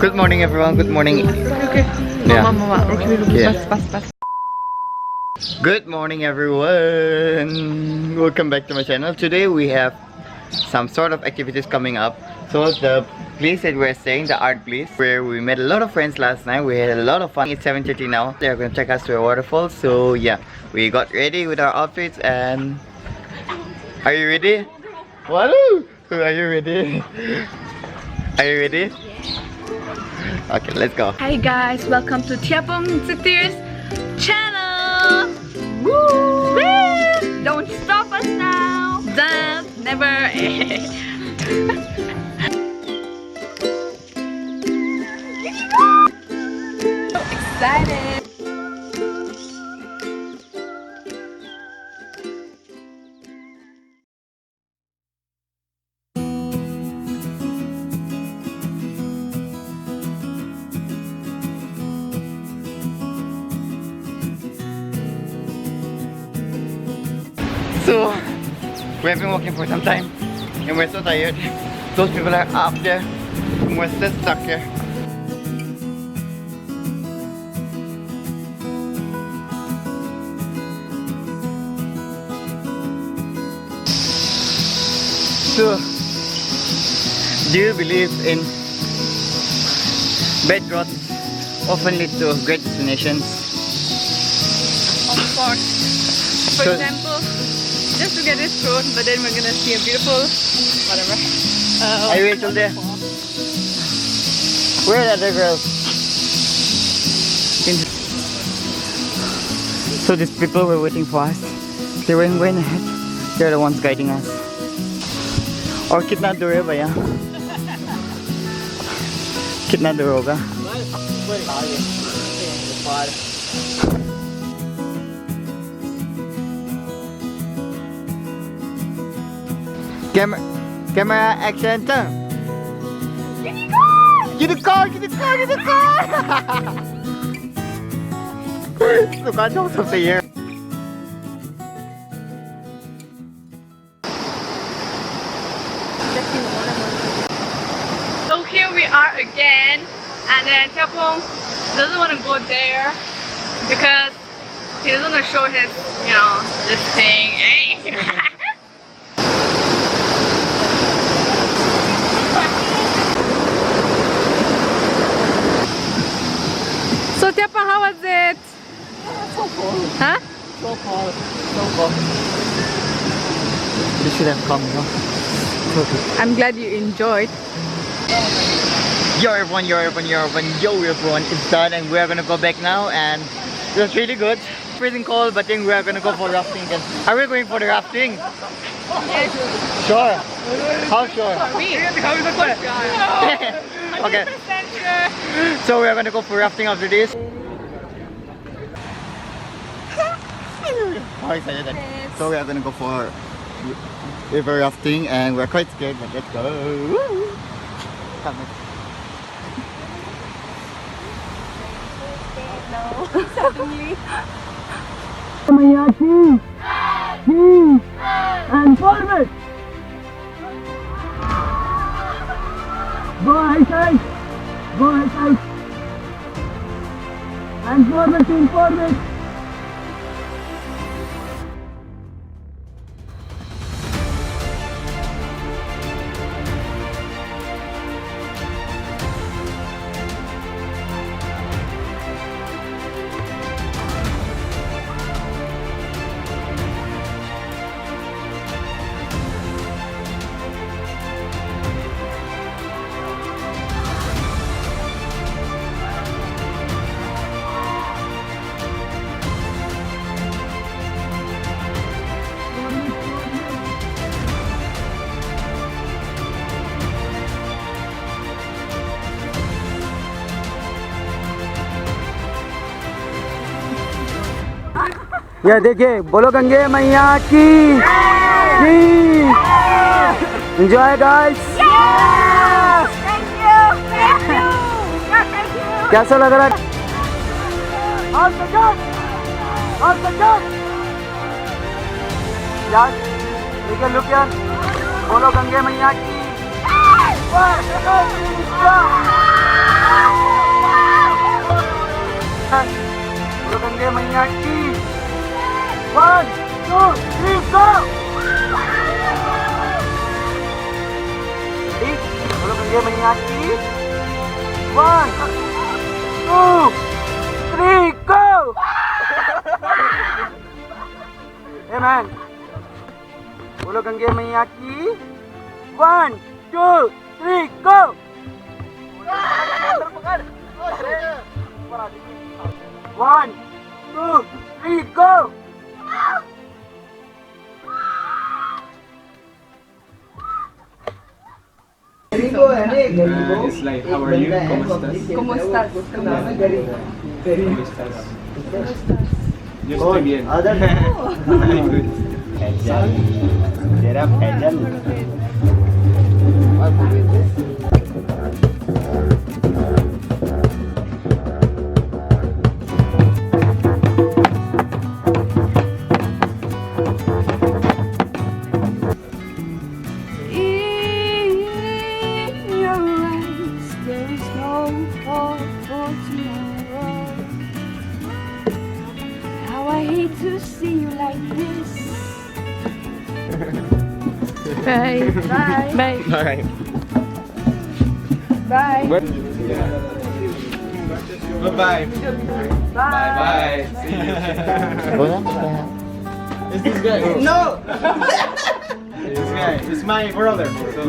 Good morning, everyone. Good morning. Okay. Yeah. Mama. Okay, Yeah. Pass. Good morning, everyone. Welcome back to my channel. Today we have some sort of activities coming up. So the place that we're staying, the art place, where we met a lot of friends last night. We had a lot of fun. It's 7:30 now. They're gonna take us to a waterfall. So yeah, we got ready with our outfits and are you ready? Woo! Are you ready? Are you ready? Okay, let's go. Hi guys, welcome to Tiapong Sitir's channel. Woo! Don't stop us now. Don't never. So excited. So, we have been walking for some time and we're so tired. Those people are up there and we're still stuck here. So, do you believe in bad roads often lead to great destinations? Of course. For example, just to get this road, but then we're gonna see a beautiful, whatever. Are you still there? Where are the other girls? So these people were waiting for us. They went way ahead. They're the ones guiding us. और कितना दूर है भैया? कितना दूर होगा? Camera action turn. Get the car! Look, I know something here. So here we are again, and then Tiapong doesn't want to go there because he doesn't want to show his, this thing. So Tiapong, how was it? So cold. Huh? So cold. You should have come, I'm glad you enjoyed. Yo everyone, it's done and we're gonna go back now and it was really good. Freezing cold, but then we're gonna go for rafting again. Are we going for the rafting? Yes. Sure. How sure? Me. Okay. 100% sure. So we're gonna go for rafting after this. How excited then? So we are gonna go for river rafting and we're quite scared, but let's go. Woo! Come on. Suddenly. And forward. Go high side. And forward. यह देखिए, बोलो गंगे मैया की enjoy guys. कैसा लग रहा है? यार देखिए, लुक यार, बोलो गंगे मैया की। 1, 2, 3, go! Ready? Bulog ang game, Miyaki. 1, 2, 3, go! Hey man. Bulog ang game, Miyaki. 1, 2, 3, go! 1, 2, 3, go! It's like, how are you? ¿Cómo estás? Kumusta? Yo estoy bien. I'm good. Get up, Angel. In your eyes, there is no hope for tomorrow. How I hate to see you like this. Bye. Bye. Bye. Alright. Bye. Bye-bye. Bye. See you. Is this guy? No! This guy. It's my brother. So,